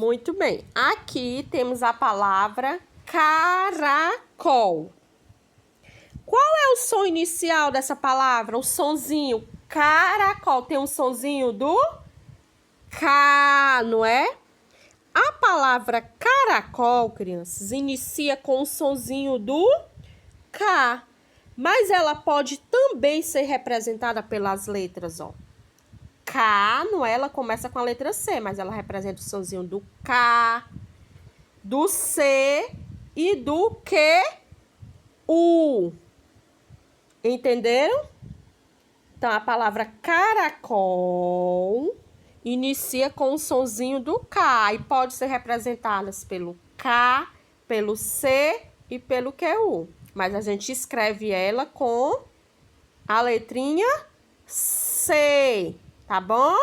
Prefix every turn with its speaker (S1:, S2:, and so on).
S1: Muito bem. Aqui temos a palavra caracol. Qual é o som inicial dessa palavra? O sonzinho caracol. Tem um sonzinho do K, não é? A palavra caracol, crianças, inicia com o sonzinho do K. Mas ela pode também ser representada pelas letras, ó. K, não é? Ela começa com a letra C, mas ela representa o sonzinho do K, do C e do QU. Entenderam? Então, a palavra caracol inicia com o sonzinho do K e pode ser representada pelo K, pelo C e pelo QU. Mas a gente escreve ela com a letrinha C, tá bom?